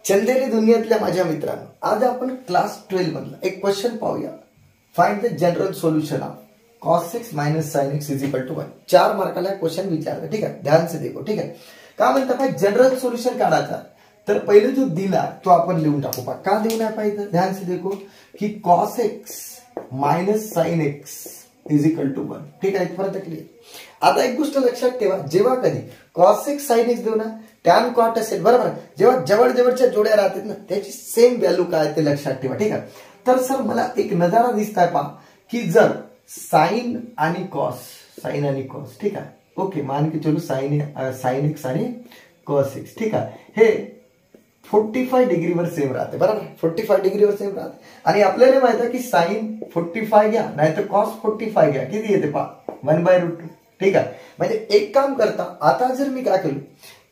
चंदेरी दुनियातल्या माझ्या मित्रांनो, आज आपण क्लास 12 मधला एक क्वेश्चन पाहूया. Find the general solution of cos x minus sin x is equal to 1. 4 मार्काला question विचारला. ठीक है, ध्यान से देखो. ठीक है, का म्हणता पाहिजे जनरल सोल्यूशन काढायचा तर पहिले जो दिला तो आपण लिहून टाकू. का लिहून पाहिजे, ध्यान से देखो की cos x minus sin x is equal to 1. ठीक आहे, इथपर्यंत क्लिअर. आता एक गोष्ट लक्षात ठेवा, जेव्हा कधी cos x sin x देऊ ना टॅन कॉट असेल बरोबर, जेव्हा जवळ जवळच्या जोड्या राहतात ना त्याची सेम व्हॅल्यू काय ते लक्षात ठेवा. ठीक आहे, तर सर मला एक नजारा दिसताय पहा की जर साइन आणि कॉस ठीक आहे, ओके मान के चलो साइन एक्स आणि कॉस एक्स. ठीक आहे, हे 45 डिग्रीवर सेम राहते बरोबर, 45 डिग्रीवर सेम राहते. आणि आपल्याला माहित आहे की साइन 45 घ्या नाहीतर कॉस 45 घ्या, किती येते पहा 1/√2. ठीक आहे, म्हणजे एक काम करता, आता जर मी काय केलं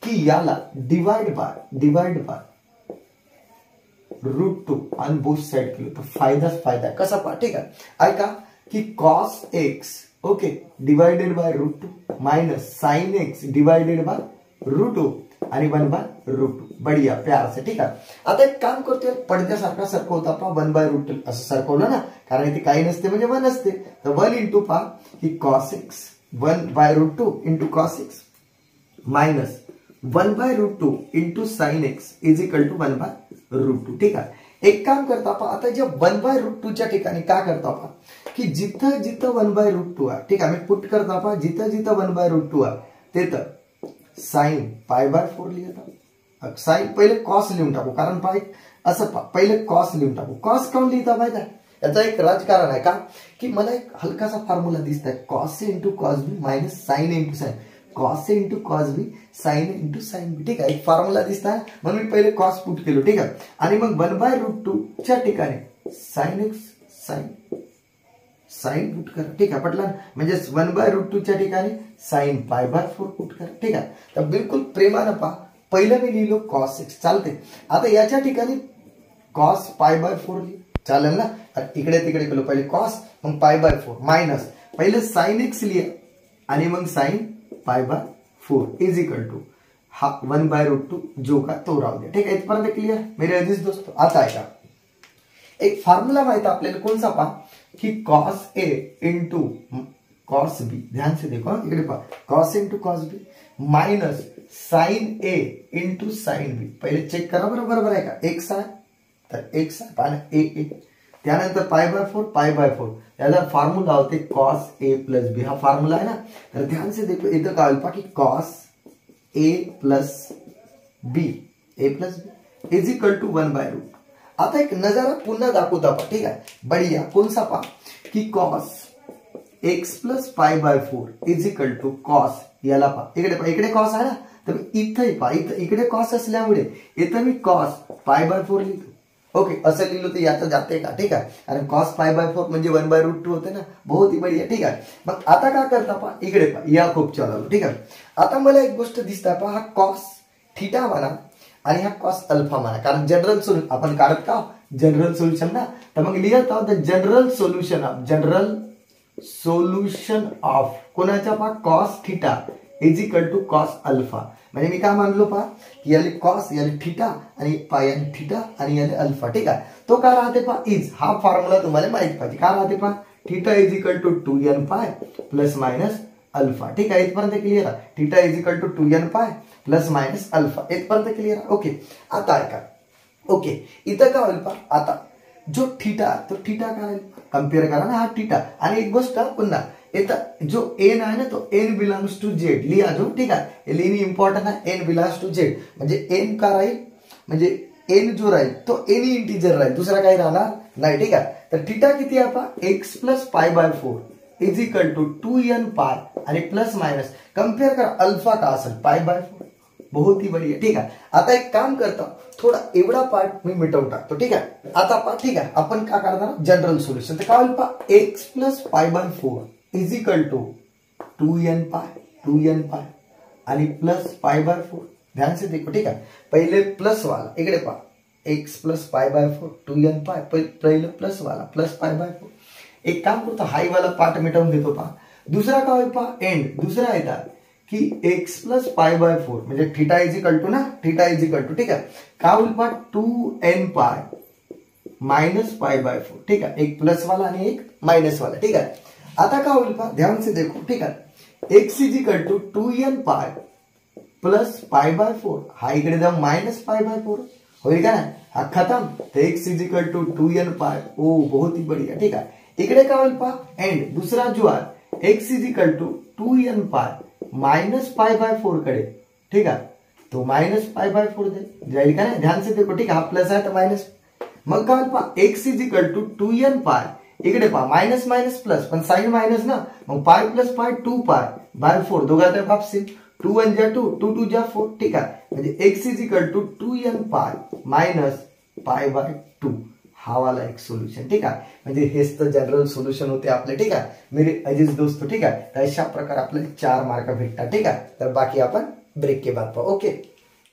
की याला डिवाइड बाय √2 आणि बोथ साइड केलं तर फायदा कसा पहा. ठीक आहे, ऐका की cos x okay divided by √2 minus sin x divided by √2 आणि 1/√2. बढिया प्यार से. ठीक आहे, आता एक काम करतोय, पडद्यासारखा सरकवता पहा 1/√2 असं सरकवलं ना, कारण इथे काही नसते म्हणजे 1 असते, तर 1 इंटू पहा की cos x 1/√2 into cos x minus 1/√2 into sin x is equal to 1/√2. ठीक आहे, एक काम करता पहा, आता जे 1/√2 च्या ठिकाणी काय करता पहा की जिथं 1/√2 आहे, ठीक आहे, मी पुट करता पहा जिथं 1/√2 आहे तिथं sin π/4 लिहिता. साइन पहिले कॉस लिहून टाकू, कारण पहा असं पहा पहिले कॉस लिहून टाकू. कॉस काऊन लिहिता माहिती आहे, याचा एक राजकारण आहे का की मला एक हलकासा फॉर्म्युला दिसत आहे, cos a into cos b minus sin a into sin, cos a into cos b sin a into sin b. ठीक आहे, एक फॉर्म्युला दिसत आहे म्हणून मी पहिले cos पुट केलो. ठीक आहे, आणि मग 1/√2 च्या ठिकाणी sin x sin पुट करा. ठीक आहे, पटलं, म्हणजे 1/√2 च्या ठिकाणी sin π/4 पुट करा. ठीक आहे, तर बिलकुल प्रेमानं पहा, पहिलं मी लिहिलो cos x चालते. आता याच्या ठिकाणी cos π/4 लिहि चालेल ना, इकडे तिकडे केलो, पहिले cos मग π/4 माइनस पहिले sin x लिहा आणि मग sin π/4 इज इक्वल टू हा 1/√2 जो का तो राहू द्या. ठीक आहे, इथपर्यंत क्लिअर मेरे अजीज दोस्तों. आता आहे का एक फॉर्म्युला माहित आपल्याला कोणचा पहा की cos a into cos b, ध्यान से देखो इकडे पहा cos into cos b minus sin a into sin b. पहिले चेक करा बरोबर आहे का, x आहे तर x आहे पहा a, त्यानंतर π/4 याचा फॉर्म्युला होते cos a प्लस b, हा फॉर्म्युला आहे ना. तर ध्यान से देखो इथं काय होईल पहा की cos a plus b is equal to 1/√2. आता एक नजारा पुन्हा दाखवता पहा. ठीक आहे, बढिया, कोणसा पहा की cos x plus π/4 is equal to cos, याला पहा इकडे cos आहे ना, तर इथंही पहा इकडे cos असल्यामुळे इथं मी cos π/4 लिहितो. ओके, असं लिहिलं तर याचं जाते का. ठीक आहे, आणि cos π/4 म्हणजे 1/√2 होते ना, बहुत ही बढिया. ठीक आहे, मग आता काय करता पहा इकडे पहा, या खूप चालवलं. ठीक आहे, आता मला एक गोष्ट दिसता पहा, हा cos थीटा म्हणा आणि हा cos अल्फा म्हणा, कारण जनरल सोल्यूशन आपण काढत का जनरल सोल्यूशन ना, तर मग लिहित आहोत जनरल सोल्यूशन ऑफ कोणाच्या पहा cos theta is equal to cos alpha. म्हणजे मी काय मानलो पहा की याले cos याले थीटा आणि याले थीटा आणि याले अल्फा. ठीक आहे, तो काय राहते पहा इज, हा फॉर्म्युला तुम्हाला माहित पाहिजे. काय राहते पहा theta is equal to 2n पाय प्लस मायनस अल्फा. ठीक आहे, इथपर्यंत क्लिअर आहे. Theta is equal to 2n पाय प्लस मायनस अल्फा, इथपर्यंत क्लिअर आहे. ओके, आता ऐका, ओके इथं काय होईल पहा, आता जो थीटा तो थीटा काय कम्पेअर करा ना, हा थीटा. आणि एक गोष्ट पुन्हा इथं जो एन आहे ना तो एन बिलॉंग्स टू झेड लिहा जो. ठीक आहे, हे लिहिणे इम्पॉर्टंट आहे, एन बिलॉंग्स टू झेड म्हणजे एन का राहील, म्हणजे एन जो राहील तो एनी इंटीजर राहील, दुसरा काही राहणार नाही. ठीक आहे, तर थीटा किती आहे पहा x plus π/4 is equal to 2n pi आणि प्लस मायनस कम्पेअर करा अल्फा का असेल π/4, बहुत ही बढ़िया. ठीक आहे, आता एक काम करता, थोडा एवढा पार्ट मी मिटवून टाकतो. ठीक आहे, आता पहा, ठीक आहे आपण काय करणार जनरल सोल्युशन, तर काय होईल पहा x plus π/4 is equal to 2n pi आणि प्लस π/4. ध्यान से देखो. ठीक आहे, पहिले प्लस वाला इकडे पहा x प्लस π/4 2n पाय, पहिले प्लस वाला प्लस π/4. एक काम करतो, हाई वाला पार्ट मिटवून घेतो पहा. दुसरा काय होईल पहा एंड, दुसरा येतात की एक्स प्लस पाय बाय 4 म्हणजे थिटा इज इक्वल टू ना, थिटा इज इक्वल टू, ठीक आहे, काय होईल पहा 2n पाय माइनस पाय बाय 4, ठीक है, एक प्लस वाला आणि एक माइनस वाला, ठीक है। आता काय होईल पहा, ध्यान से देखो, ठीक है, x is equal to 2n पाय प्लस पाय बाय 4, हा इकडे जाऊन माइनस पाय बाय 4 होईल का नाही, हा खतम, तो x is equal to 2n पाय, ओ बहुत ही बढ़िया, ठीक है। इकडे काय होईल पहा एंड दुसरा जो आहे x is equal to 2n पाय माइनस पाय बाय 4 कडे, ठीक है, तो माइनस पाय बाय 4 दे जाईल का नाही, ध्यान से देखो, ठीक है, हा प्लस आहे तर माइनस, मग काय पहा x is equal to 2n पाय, इकडे पहा माइनस माइनस प्लस, पण साइन माइनस ना, मग पाय प्लस पाय 2 पाय बाय 4, दोघात वापसी 2 1 जा 2, 2 2 जा 4, ठीक आहे, म्हणजे x is equal to 2n पाय माइनस पाय बाय 2, हा वाला एक सोल्यूशन, ठीक आहे, म्हणजे हेच तर जनरल सोल्यूशन होते आपले, ठीक आहे मेरे अजीज दोस्तों, ठीक आहे। तर अशा प्रकारे आपल्याला 4 मार्क भेटतात, ठीक आहे। तर बाकी आपण ब्रेक के बाद पाहू, ओके।